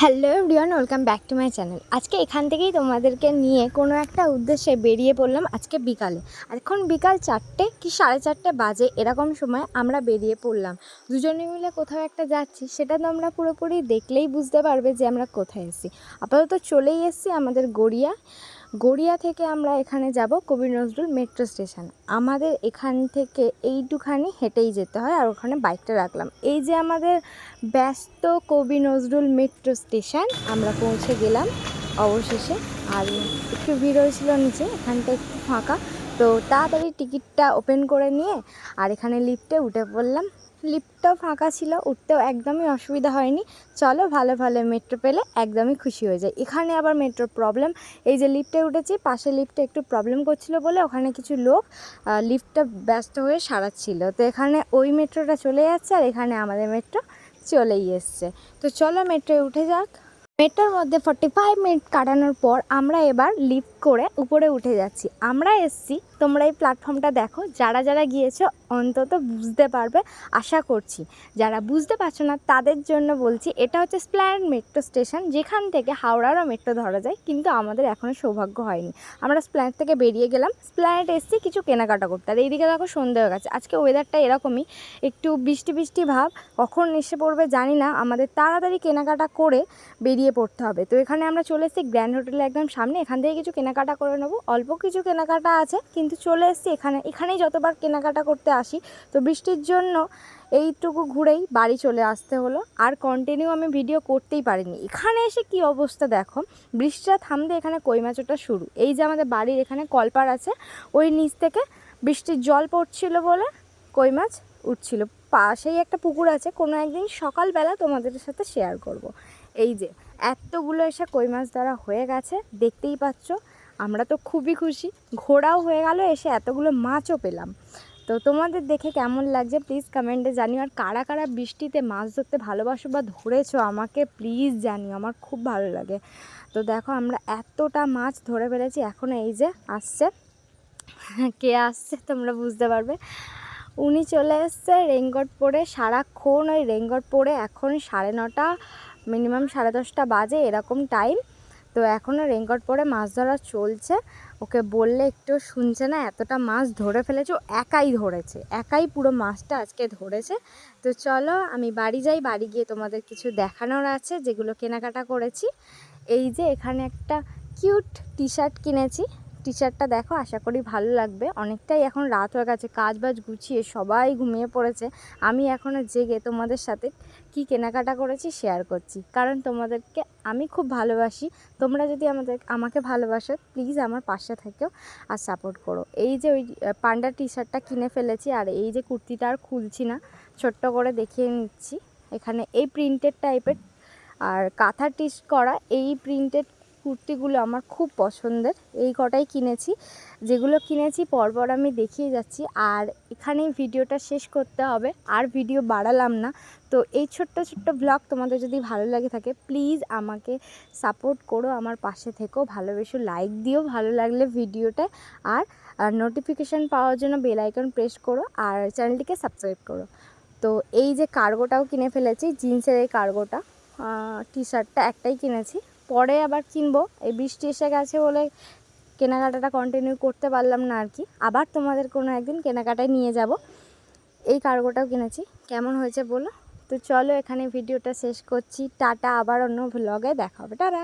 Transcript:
Hello everyone, welcome back to my channel. আজকে এখান থেকেই তোমাদেরকে নিয়ে কোনো একটা উদ্দেশ্যে বেরিয়ে পড়লাম আজকে বিকালে। আর এখন বিকাল 4টে কি 4:30 বাজে, এরকম সময় আমরা বেরিয়ে পড়লাম। দুজনে মিলে কোথাও একটা যাচ্ছি, সেটা তোমরা পুরোপুরি দেখলেই বুঝতে পারবে যে আমরা কোথায় এসেছি। আপাতত চলেই এসেছি আমাদের গড়িয়া থেকে আমরা এখানে যাব কবি নজরুল মেট্রো স্টেশন। আমাদের এখান থেকে এইটুখানি হেঁটেই যেতে হয়, আর ওখানে বাইকটা রাখলাম। এই যে আমাদের ব্যস্ত কবি নজরুল মেট্রো স্টেশন, আমরা পৌঁছে গেলাম অবশেষে। আর একটু ভিড় হয়েছিল নিচে, এখানটা একটু ফাঁকা, তো তাড়াতাড়ি টিকিটটা ওপেন করে নিয়ে আর এখানে লিফটে উঠে পড়লাম। লিফটটাও ফাঁকা ছিল, উঠতেও একদমই অসুবিধা হয়নি। চলো, ভালো ভালো মেট্রো পেলে একদমই খুশি হয়ে যায়। এখানে আবার মেট্রোর প্রবলেম, এই যে লিফটে উঠেছি, পাশে লিফটে একটু প্রবলেম করছিল বলে ওখানে কিছু লোক লিফটটা ব্যস্ত হয়ে সারাচ্ছিল। তো এখানে ওই মেট্রোটা চলে যাচ্ছে, আর এখানে আমাদের মেট্রো চলেই এসছে। তো চলো মেট্রোয় উঠে যাক। মেট্রোর মধ্যে 45 মিনিট কাটানোর পর আমরা এবার লিফট করে উপরে উঠে যাচ্ছি। আমরা এসছি, তোমরা এই প্ল্যাটফর্মটা দেখো, যারা যারা গিয়েছো অন্তত বুঝতে পারবে আশা করছি। যারা বুঝতে পারছো না তাদের জন্য বলছি, এটা হচ্ছে এসপ্ল্যানেড মেট্রো স্টেশন, যেখান থেকে হাওড়ারও মেট্রো ধরা যায়, কিন্তু আমাদের এখনও সৌভাগ্য হয়নি। আমরা এসপ্ল্যানেড থেকে বেরিয়ে গেলাম, এসপ্ল্যানেড এসছি কিছু কেনাকাটা করতে। আর এইদিকে দেখো সন্ধে হয়ে গেছে। আজকে ওয়েদারটা এরকমই, একটু বৃষ্টি বৃষ্টি ভাব, কখন এসে পড়বে জানি না। আমাদের তাড়াতাড়ি কেনাকাটা করে বেরিয়ে পড়তে হবে। তো এখানে আমরা চলে এসেছি গ্র্যান্ড হোটেলের একদম সামনে, এখান থেকে কিছু কেনাকাটা করে নেবো। অল্প কিছু কেনাকাটা আছে, কিন্তু চলে এসেছি এখানেই যতবার কেনাকাটা করতে আসি। তো বৃষ্টির জন্য এইটুকু ঘুরেই বাড়ি চলে আসতে হলো, আর কন্টিনিউ আমি ভিডিও করতেই পারিনি। এখানে এসে কি অবস্থা দেখো, বৃষ্টিটা থামতে এখানে কই মাছ ওঠা শুরু। এই যে আমাদের বাড়ির এখানে কলপার আছে, ওই নিচ থেকে বৃষ্টির জল পড়ছিল বলে কই মাছ উঠছিল। পাশেই একটা পুকুর আছে, কোনো একদিন সকালবেলা তোমাদের সাথে শেয়ার করব। এই যে এতগুলো এসে কই মাছ ধরা হয়ে গেছে, দেখতেই পাচ্ছ। আমরা তো খুবই খুশি, ঘোরাও হয়ে গেল, এসে এতগুলো মাছও পেলাম। তো তোমাদের দেখে কেমন লাগছে প্লিজ কমেন্টে জানিও। আর কারা কারা বৃষ্টিতে মাছ ধরতে ভালোবাসো বা ধরেছো আমাকে প্লিজ জানিও, আমার খুব ভালো লাগে। তো দেখো আমরা এতটা মাছ ধরে ফেলেছি। এখন এই যে আসছে, কে আসছে তোমরা বুঝতে পারবে। উনি চলে এসছে রেইনকোট পরে, সারাক্ষণ ওই রেইনকোট পরে। এখন 9:30, মিনিমাম 10:30 বাজে এরকম টাইম। তো এখনও রেইনকোট পরে মাছ ধরা চলছে। ওকে বললে একটু শুনছে না, এতটা মাছ ধরে ফেলেছে। ও একাই ধরেছে, একাই পুরো মাছটা আজকে ধরেছে। তো চলো আমি বাড়ি যাই, বাড়ি গিয়ে তোমাদের কিছু দেখানোর আছে যেগুলো কেনাকাটা করেছি। এই যে এখানে একটা কিউট টি শার্ট কিনেছি, টি শার্টটা দেখো, আশা করি ভালো লাগবে। অনেকটাই এখন রাত হয়ে গেছে, কাজ বাজ গুছিয়ে সবাই ঘুমিয়ে পড়েছে। আমি এখনও জেগে তোমাদের সাথে কি কেনাকাটা করেছি শেয়ার করছি, কারণ তোমাদেরকে আমি খুব ভালোবাসি। তোমরা যদি আমাকে ভালোবাসো প্লিজ আমার পাশে থেকেও আর সাপোর্ট করো। এই যে ওই পান্ডা টি শার্টটা কিনে ফেলেছি, আর এই যে কুর্তিটা আর খুলছি না, ছোট্ট করে দেখিয়ে নিচ্ছি। এখানে এই প্রিন্টেড টাইপের আর কাঁথা টিচ করা এই প্রিন্টেড কুর্তিগুলো আমার খুব পছন্দের। এই কটাই কিনেছি, যেগুলো কিনেছি পরপর আমি দেখিয়ে যাচ্ছি। আর এখানেই ভিডিওটা শেষ করতে হবে, আর ভিডিও বাড়ালাম না। তো এই ছোট্ট ছোট্ট ব্লগ তোমাদের যদি ভালো লাগে থাকে প্লিজ আমাকে সাপোর্ট করো, আমার পাশে থেকো, ভালোবেসো, লাইক দিও ভালো লাগলে ভিডিওটা। আর নোটিফিকেশান পাওয়ার জন্য বেল আইকন প্রেস করো, আর চ্যানেলটিকে সাবস্ক্রাইব করো। তো এই যে কার্গোটাও কিনে ফেলেছি, জিন্সের এই কার্গোটা। টি শার্টটা একটাই কিনেছি, পরে আবার কিনবো। এই বৃষ্টি এসে গেছে বলে কেনাকাটাটা কন্টিনিউ করতে পারলাম না আর কি। আবার তোমাদের কোনো একদিন কেনাকাটায় নিয়ে যাব। এই কার্গোটাও কিনেছি, কেমন হয়েছে বলো। তো চলো এখানে ভিডিওটা শেষ করছি, টাটা, আবার অন্য ভ্লগে দেখা হবে, টাটা।